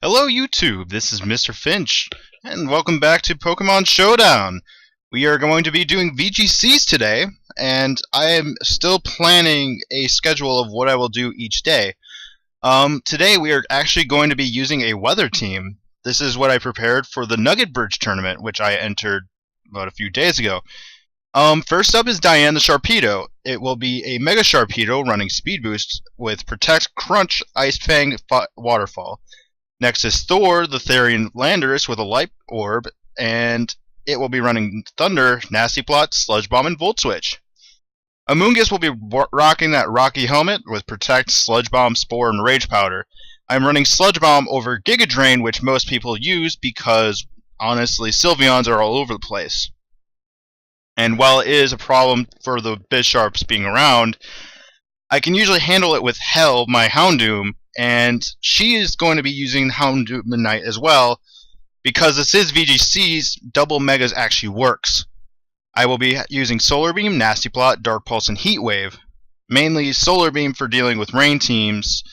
Hello YouTube, this is Mr. Finch, and welcome back to Pokemon Showdown. We are going to be doing VGCs today, and I am still planning a schedule of what I will do each day. Today we are actually going to be using a weather team. This is what I prepared for the Nugget Bridge tournament, which I entered about a few days ago. First up is Diane the Sharpedo. It will be a Mega Sharpedo running Speed Boost with Protect, Crunch, Ice Fang, Waterfall. Next is Thor, the Therian Landorus with a Light Orb, and it will be running Thunder, Nasty Plot, Sludge Bomb, and Volt Switch. Amoonguss will be rocking that Rocky Helmet with Protect, Sludge Bomb, Spore, and Rage Powder. I'm running Sludge Bomb over Giga Drain, which most people use because, honestly, Sylveons are all over the place. And while it is a problem for the Bisharps being around, I can usually handle it with Hell, my Houndoom, and she is going to be using Houndoom Midnight as well, because this is VGC's, double Megas actually works. I will be using Solar Beam, Nasty Plot, Dark Pulse, and Heat Wave. Mainly Solar Beam for dealing with rain teams.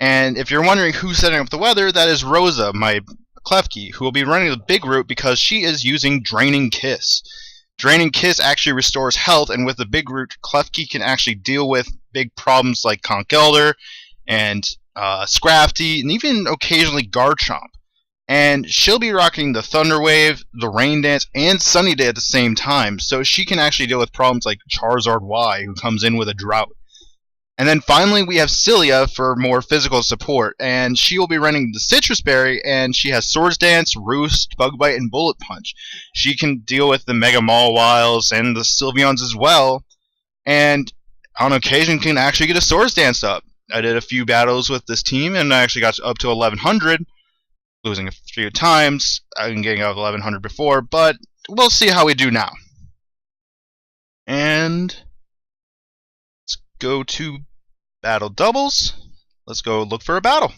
And if you're wondering who's setting up the weather, that is Rosa, my Klefki, who will be running the big route because she is using Draining Kiss. Draining Kiss actually restores health, and with the big root, Klefki can actually deal with big problems like Conch Elder and Scrafty, and even occasionally Garchomp. And she'll be rocking the Thunder Wave, the Rain Dance, and Sunny Day at the same time, so she can actually deal with problems like Charizard Y, who comes in with a drought. And then finally we have Cilia for more physical support, and she will be running the Citrus Berry, and she has Swords Dance, Roost, Bug Bite, and Bullet Punch. She can deal with the Mega Mawwiles and the Sylveons as well, and on occasion can actually get a Swords Dance up. I did a few battles with this team, and I actually got up to 1100, losing a few times. I've been getting out of 1100 before, but we'll see how we do now. And let's go to battle doubles. Let's go look for a battle.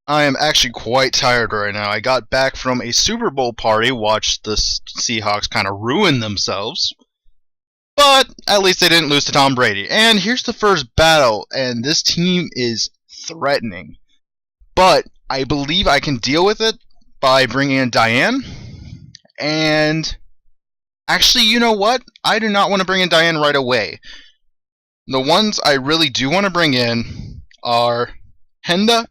I am actually quite tired right now. I got back from a Super Bowl party, watched the Seahawks kind of ruin themselves. But at least they didn't lose to Tom Brady. And here's the first battle, and this team is threatening. But I believe I can deal with it by bringing in Diane. And actually, you know what? I do not want to bring in Diane right away. The ones I really do want to bring in are Henda,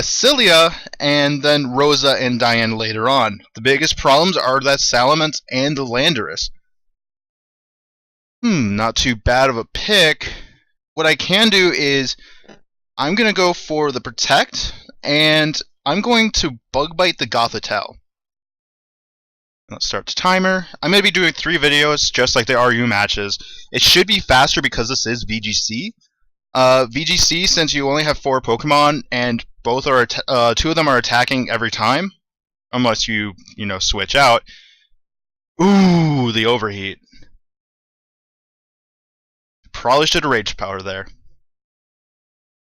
Cilia, and then Rosa and Diane later on. The biggest problems are that Salamence and the Landorus. Not too bad of a pick. What I can do is I'm going to go for the Protect, and I'm going to Bug Bite the Gothitelle. Let's start the timer. I'm going to be doing 3 videos, just like the RU matches. It should be faster because this is VGC. VGC, since you only have 4 Pokemon, and both are 2 of them are attacking every time, unless you switch out. Ooh, the overheat. Probably should have Rage Power there,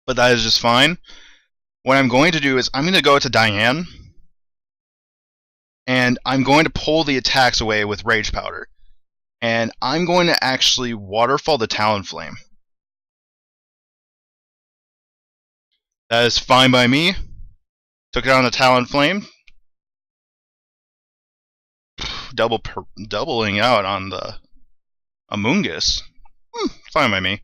but that is just fine. What I'm going to do is I'm going to go to Diane, and I'm going to pull the attacks away with Rage Powder, and I'm going to actually Waterfall the Talonflame. That is fine by me. Took it on the Talonflame. Doubling out on the Amoonguss. Fine by me.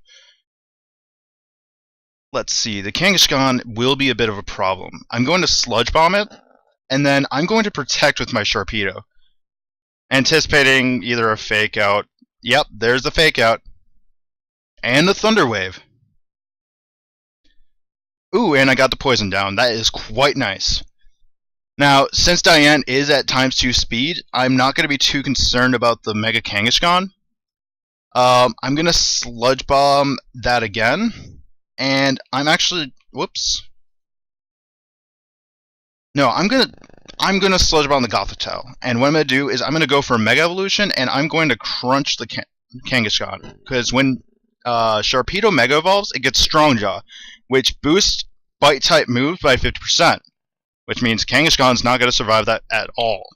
Let's see. The Kangaskhan will be a bit of a problem. I'm going to Sludge Bomb it, and then I'm going to Protect with my Sharpedo. Anticipating either a Fake Out. Yep, there's the Fake Out. And the Thunder Wave. Ooh, and I got the Poison down. That is quite nice. Now, since Diane is at ×2 speed, I'm not going to be too concerned about the Mega Kangaskhan. I'm going to Sludge Bomb that again. And I'm actually... Whoops. No, I'm gonna Sludge Bomb the Gothitelle. And what I'm going to do is I'm going to go for a Mega Evolution, and I'm going to Crunch the Kangaskhan. Because when Sharpedo Mega Evolves, it gets Strong Jaw, which boosts Bite-type moves by 50%. Which means Kangaskhan's not going to survive that at all.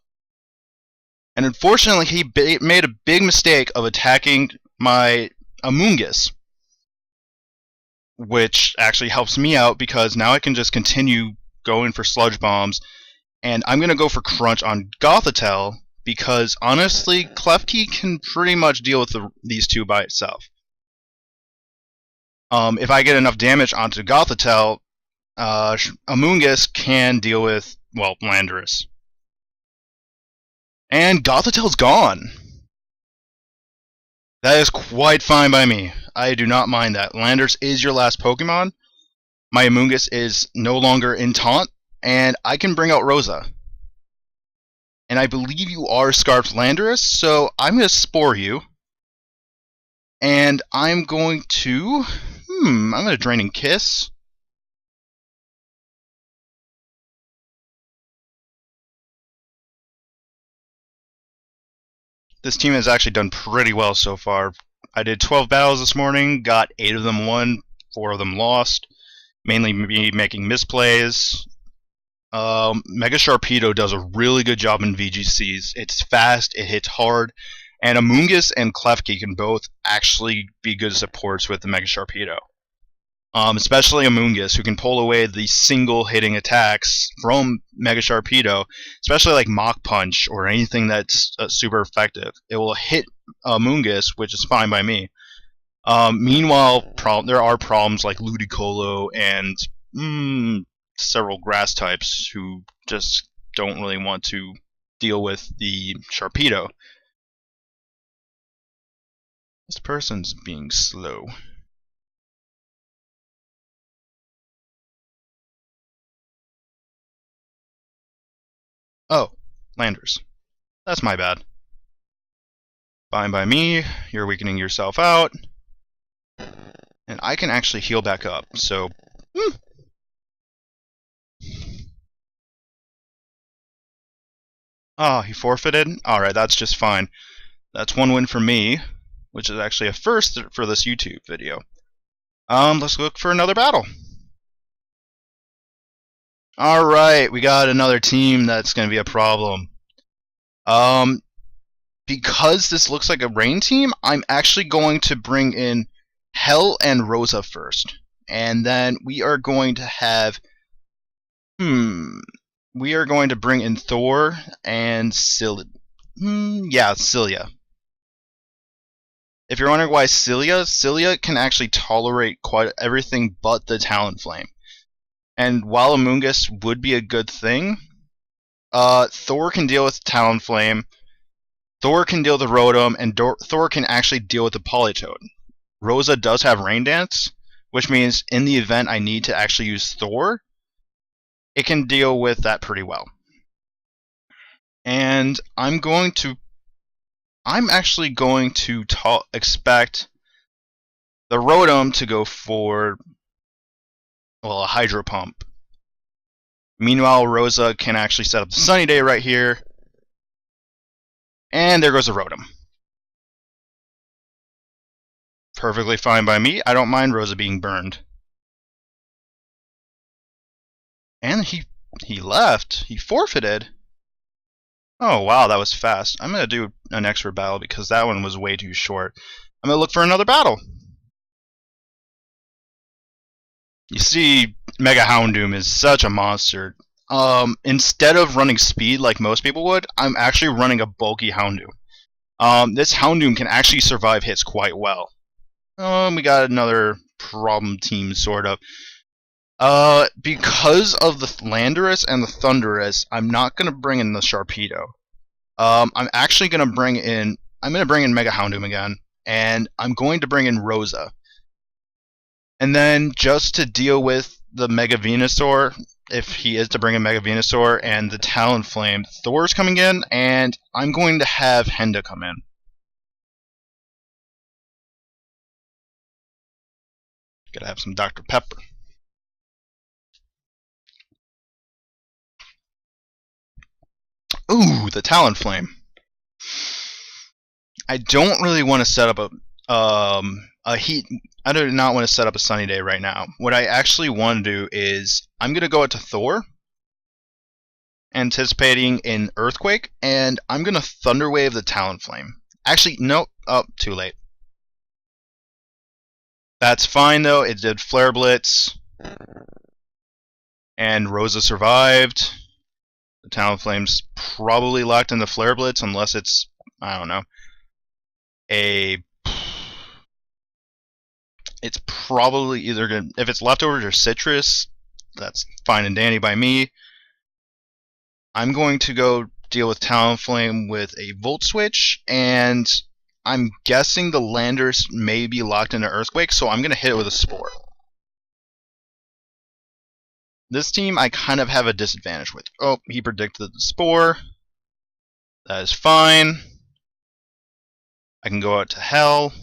And unfortunately, he made a big mistake of attacking my Amoonguss. which actually helps me out because now I can just continue going for sludge bombs, and I'm gonna go for crunch on Gothitelle because honestly, Klefki can pretty much deal with these two by itself. If I get enough damage onto Gothitelle, Amoonguss can deal with, well, Landorus. And Gothitelle's gone. That is quite fine by me. I do not mind that. Landorus is your last Pokemon. My Amoonguss is no longer in taunt, and I can bring out Rosa. And I believe you are Scarfed Landorus, so I'm going to Spore you. And I'm going to... I'm going to Draining Kiss. This team has actually done pretty well so far. I did 12 battles this morning, got 8 of them won, 4 of them lost. Mainly me making misplays. Mega Sharpedo does a really good job in VGCs. It's fast, it hits hard, and Amoonguss and Klefki can both actually be good supports with the Mega Sharpedo. Especially Amoonguss, who can pull away the single hitting attacks from Mega Sharpedo, especially like Mach Punch or anything that's super effective. It will hit Amoonguss, which is fine by me. Meanwhile, there are problems like Ludicolo and several grass types who just don't really want to deal with the Sharpedo. This person's being slow. Oh, Landers. That's my bad. Fine by me. You're weakening yourself out. And I can actually heal back up, so... Oh, he forfeited? Alright, that's just fine. That's one win for me, which is actually a first for this YouTube video. Let's look for another battle. Alright, we got another team that's going to be a problem. Because this looks like a rain team, I'm actually going to bring in Hell and Rosa first. And then we are going to have... We are going to bring in Thor and Cilia. Cilia. If you're wondering why Cilia can actually tolerate quite everything but the Talonflame. And while Amoonguss would be a good thing, Thor can deal with Talonflame, Thor can deal with the Rotom, and Thor can actually deal with the Politoed. Rosa does have Rain Dance, which means in the event I need to actually use Thor, it can deal with that pretty well. And I'm actually going to expect the Rotom to go for, well, a Hydro Pump. Meanwhile, Rosa can actually set up the Sunny Day right here. And there goes the Rotom. Perfectly fine by me. I don't mind Rosa being burned. And he left. He forfeited. Oh, wow, that was fast. I'm going to do an extra battle because that one was way too short. I'm going to look for another battle. You see, Mega Houndoom is such a monster. Instead of running speed like most people would, I'm actually running a bulky Houndoom. This Houndoom can actually survive hits quite well. We got another problem team, sort of. Because of the Landorus and the Thundurus, I'm not gonna bring in the Sharpedo. I'm actually gonna bring in Mega Houndoom again, and I'm going to bring in Rosa. And then just to deal with the Mega Venusaur, if he is to bring in Mega Venusaur and the Talonflame, Thor's coming in, and I'm going to have Henda come in. Gotta have some Dr. Pepper. Ooh, the Talonflame. I don't really want to set up a heat. I do not want to set up a Sunny Day right now. What I actually want to do is I'm gonna go out to Thor, anticipating an Earthquake, and I'm gonna Thunder Wave the Talonflame. Actually, no. Oh, too late. That's fine though. It did Flare Blitz, and Rosa survived. The Talonflame's probably locked in the Flare Blitz unless it's, I don't know, it's probably either gonna, if it's leftovers or citrus, that's fine and dandy by me. I'm going to go deal with Talonflame with a Volt Switch, and I'm guessing the Landers may be locked into Earthquake, so I'm going to hit it with a Spore. This team I kind of have a disadvantage with. Oh, he predicted the Spore. That is fine. I can go out to Hell.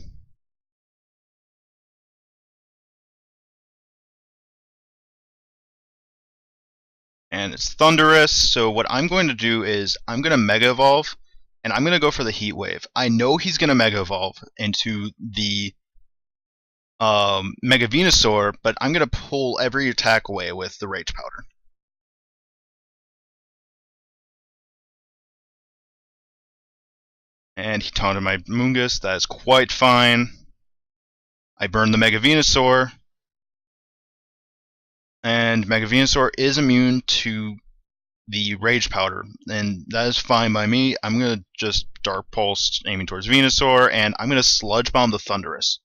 And it's Thunderous, so what I'm going to do is I'm going to Mega Evolve, and I'm going to go for the Heat Wave. I know he's going to Mega Evolve into the Mega Venusaur, but I'm going to pull every attack away with the Rage Powder. And he taunted my Moongus. That is quite fine. I burned the Mega Venusaur. And Mega Venusaur is immune to the Rage Powder, and that is fine by me. I'm going to just Dark Pulse aiming towards Venusaur, and I'm going to Sludge Bomb the Thunderous.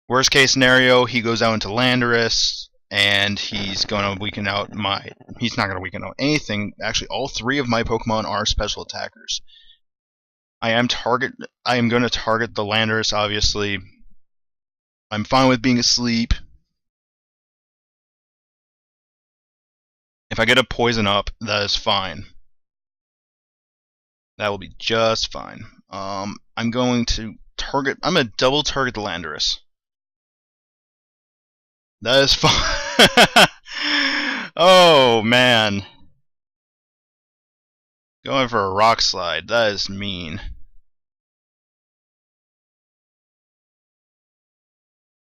Worst case scenario, he goes out into Landorus, and he's going to weaken out my... He's not going to weaken out anything. Actually, all three of my Pokemon are special attackers. I am going to target the Landorus, obviously. I'm fine with being asleep. If I get a Poison Up, that is fine. That will be just fine. I'm going to target... I'm going to double target the Landorus. That is fine. Oh, man. Going for a Rock Slide. That is mean.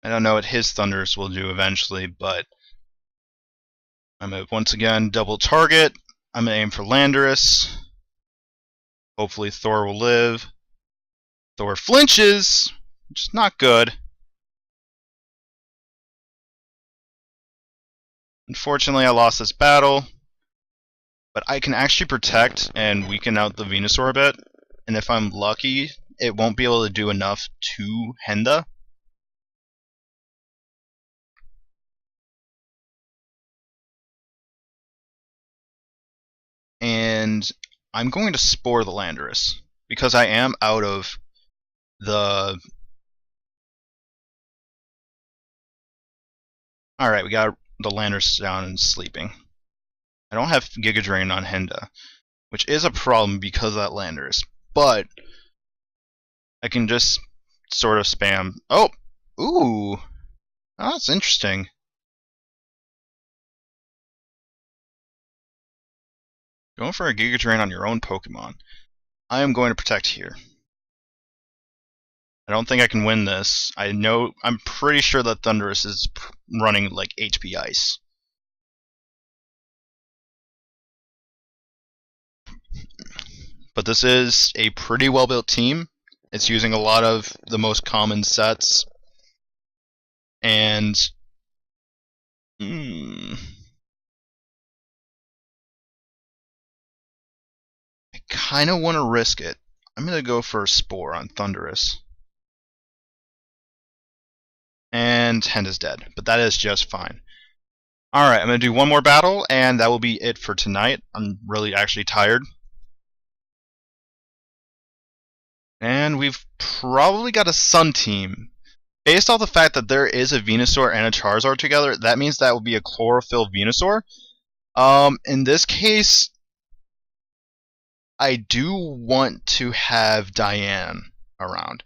I don't know what his Thunders will do eventually, but I'm going to once again double target. I'm going to aim for Landorus. Hopefully Thor will live. Thor flinches, which is not good. Unfortunately, I lost this battle, but I can actually protect and weaken out the Venusaur a bit, and if I'm lucky, it won't be able to do enough to Henda. And I'm going to Spore the Landorus, because I am out of the... Alright, we got the Landorus down and sleeping. I don't have Giga Drain on Henda, which is a problem because of that Landorus, but I can just sort of spam... Oh! Ooh! Oh, that's interesting. Going for a Giga Drain on your own Pokemon. I am going to protect here. I don't think I can win this. I'm pretty sure that Thundurus is running like HP Ice. But this is a pretty well built team. It's using a lot of the most common sets. And I kind of want to risk it. I'm going to go for a Spore on Thundurus. And Henda's dead, but that is just fine. Alright, I'm going to do one more battle, and that will be it for tonight. I'm really actually tired. And we've probably got a Sun team. Based off the fact that there is a Venusaur and a Charizard together, that means that will be a Chlorophyll Venusaur. In this case, I do want to have Diane around.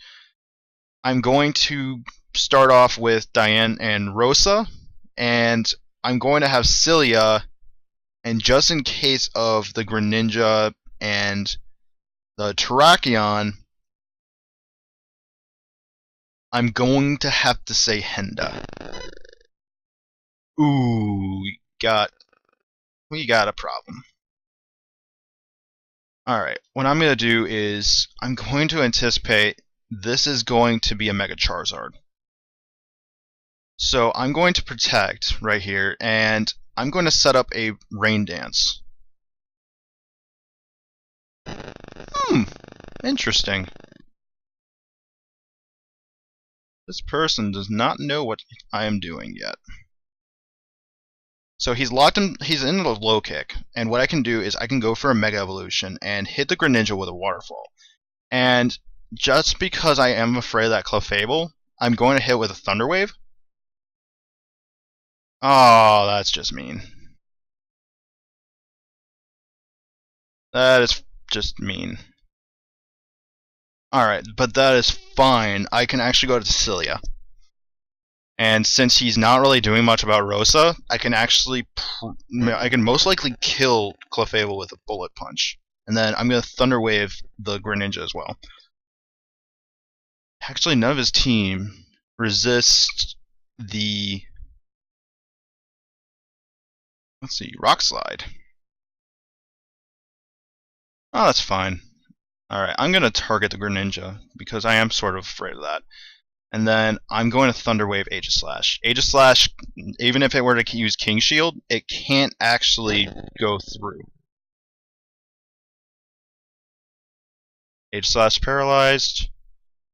I'm going to start off with Diane and Rosa, and I'm going to have Cilia, and just in case of the Greninja and the Terrakion, I'm going to have to say Henda. Ooh, we got a problem. Alright, what I'm going to do is I'm going to anticipate this is going to be a Mega Charizard. So I'm going to protect right here, and I'm going to set up a Rain Dance. Interesting. This person does not know what I am doing yet. So he's locked in. He's in a low kick, and what I can do is I can go for a Mega Evolution and hit the Greninja with a Waterfall. And just because I am afraid of that Clefable, I'm going to hit with a Thunder Wave. Oh, that's just mean. That is just mean. Alright, but that is fine. I can actually go to Cilia. And since he's not really doing much about Rosa, I can most likely kill Clefable with a Bullet Punch. And then I'm going to Thunder Wave the Greninja as well. Actually, none of his team resists the... Let's see, Rock Slide. Oh, that's fine. Alright, I'm going to target the Greninja, because I am sort of afraid of that. And then I'm going to Thunder Wave Aegislash. Aegislash, even if it were to use King Shield, it can't actually go through. Aegislash paralyzed.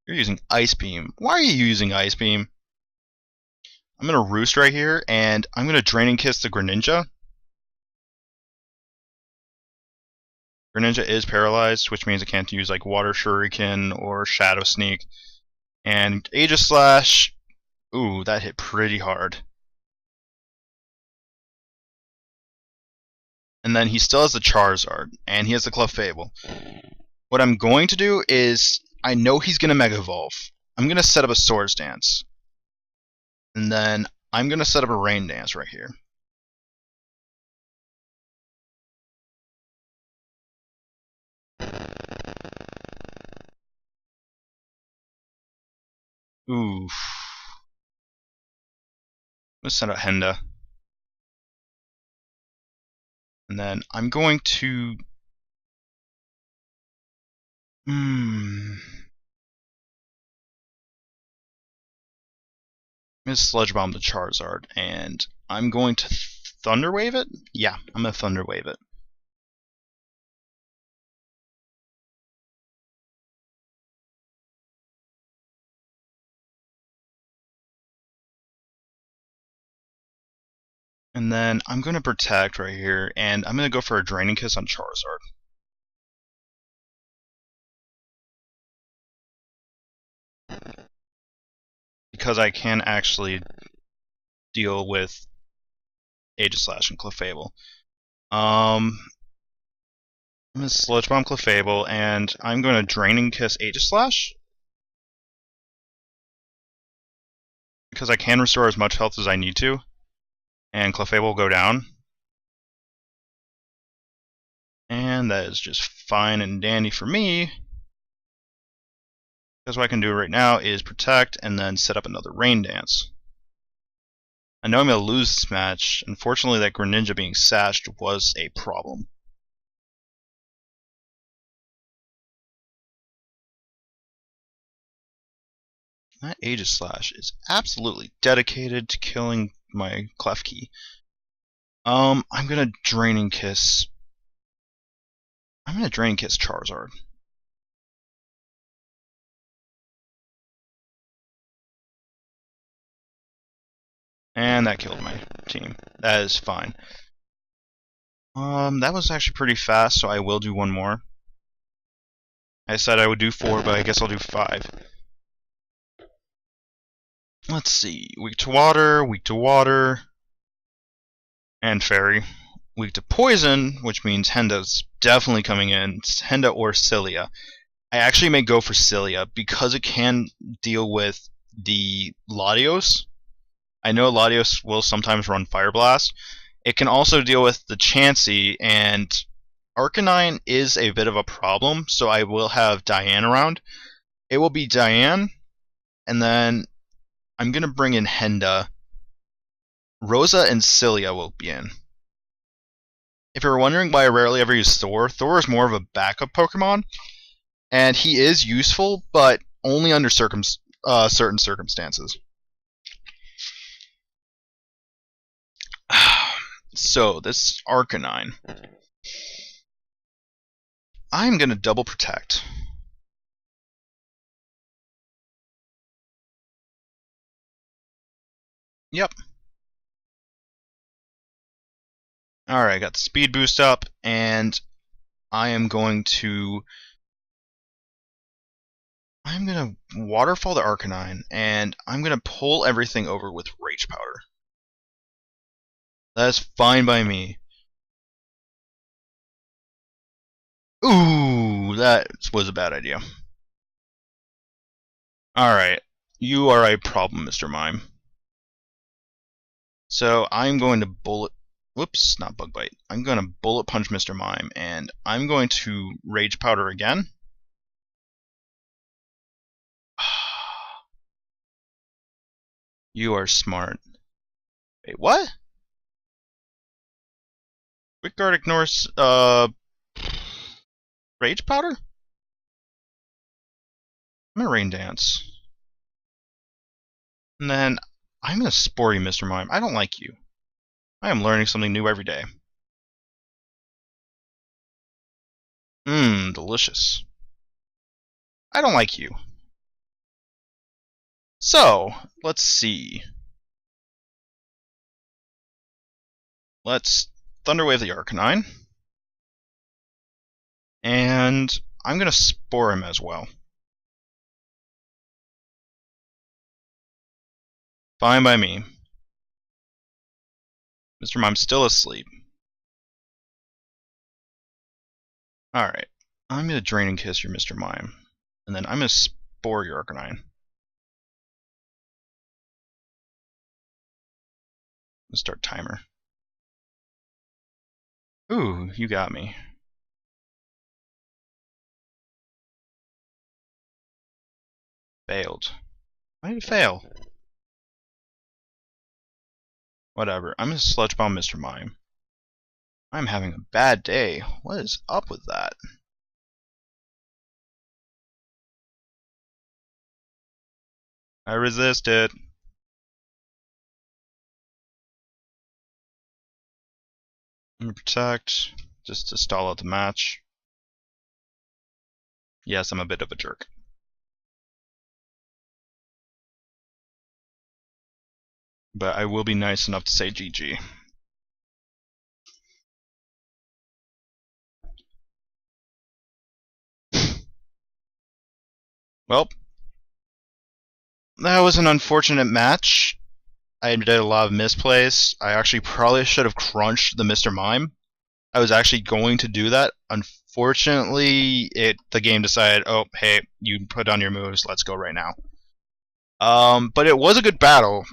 You're using Ice Beam. Why are you using Ice Beam? I'm going to Roost right here, and I'm going to Draining Kiss the Greninja. Greninja is paralyzed, which means it can't use like Water Shuriken or Shadow Sneak. And Aegislash, ooh, that hit pretty hard. And then he still has the Charizard, and he has the Clefable. What I'm going to do is, I know he's going to Mega Evolve. I'm going to set up a Swords Dance. And then I'm going to set up a Rain Dance right here. Oof. Let's set up Henda. And then I'm going to... I'm going to Sludge Bomb the Charizard, and I'm going to Thunder Wave it? Yeah, I'm going to Thunder Wave it. And then I'm going to Protect right here, and I'm going to go for a Draining Kiss on Charizard. Because I can actually deal with Aegislash and Clefable. I'm going to Sludge Bomb Clefable, and I'm going to Draining Kiss Aegislash. Because I can restore as much health as I need to. And Clefable will go down. And that is just fine and dandy for me. Because what I can do right now is Protect and then set up another Rain Dance. I know I'm going to lose this match. Unfortunately, that Greninja being sashed was a problem. That Aegislash is absolutely dedicated to killing my Klefki. I'm gonna Draining Kiss. I'm gonna Draining Kiss Charizard. And that killed my team. That is fine. That was actually pretty fast, so I will do one more. I said I would do 4, but I guess I'll do 5. Let's see. Weak to water, and Fairy. Weak to poison, which means Henda's definitely coming in. It's Henda or Cilia. I actually may go for Cilia because it can deal with the Latios. I know Latios will sometimes run Fire Blast. It can also deal with the Chansey, and Arcanine is a bit of a problem, so I will have Diane around. It will be Diane, and then I'm going to bring in Henda. Rosa and Cilia will be in. If you're wondering why I rarely ever use Thor, Thor is more of a backup Pokemon, and he is useful, but only under certain circumstances. So, this Arcanine. I'm going to double protect. Yep. Alright, got the speed boost up, and I am going to waterfall the Arcanine, and I'm going to pull everything over with Rage Powder. That's fine by me. Ooh, that was a bad idea. Alright, you are a problem, Mr. Mime. So I'm going to whoops, not Bug Bite. I'm going to Bullet Punch Mr. Mime, and I'm going to Rage Powder again. You are smart. Wait, what? Quick Guard ignores, Rage Powder? I'm gonna Rain Dance. And then, I'm gonna Spore you, Mr. Mime. I don't like you. I am learning something new every day. Mmm, delicious. I don't like you. So, let's see. Let's Thunderwave the Arcanine. And I'm gonna Spore him as well. Fine by me. Mr. Mime's still asleep. Alright. I'm gonna Drain and Kiss your Mr. Mime. And then I'm gonna Spore your Arcanine. Let's start timer. Ooh, you got me. Failed. Why did it fail? Whatever. I'm gonna Sludge Bomb Mr. Mime. I'm having a bad day. What is up with that? I resist it. I'm gonna protect, just to stall out the match. Yes, I'm a bit of a jerk. But I will be nice enough to say GG. Well, that was an unfortunate match. I did a lot of misplays. I actually probably should have crunched the Mr. Mime. I was actually going to do that. Unfortunately, the game decided, oh, hey, you put on your moves, let's go right now. But it was a good battle.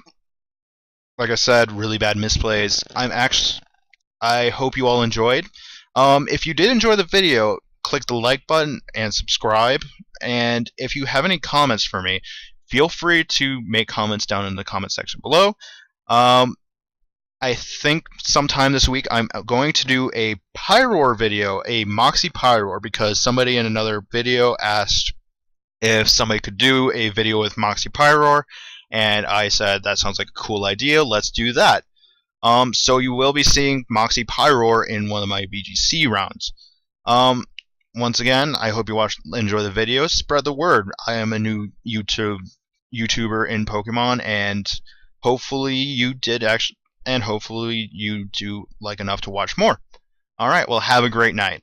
Like I said, really bad misplays. I hope you all enjoyed. If you did enjoy the video, click the like button and subscribe. And if you have any comments for me, feel free to make comments down in the comment section below. I think sometime this week I'm going to do a Pyroar video, a Moxie Pyroar, because somebody in another video asked if somebody could do a video with Moxie Pyroar, and I said that sounds like a cool idea, let's do that. So you will be seeing Moxie Pyroar in one of my VGC rounds. Once again, I hope you enjoy the video. Spread the word. I am a new YouTuber in Pokemon, and hopefully you do like enough to watch more. Alright, well, have a great night.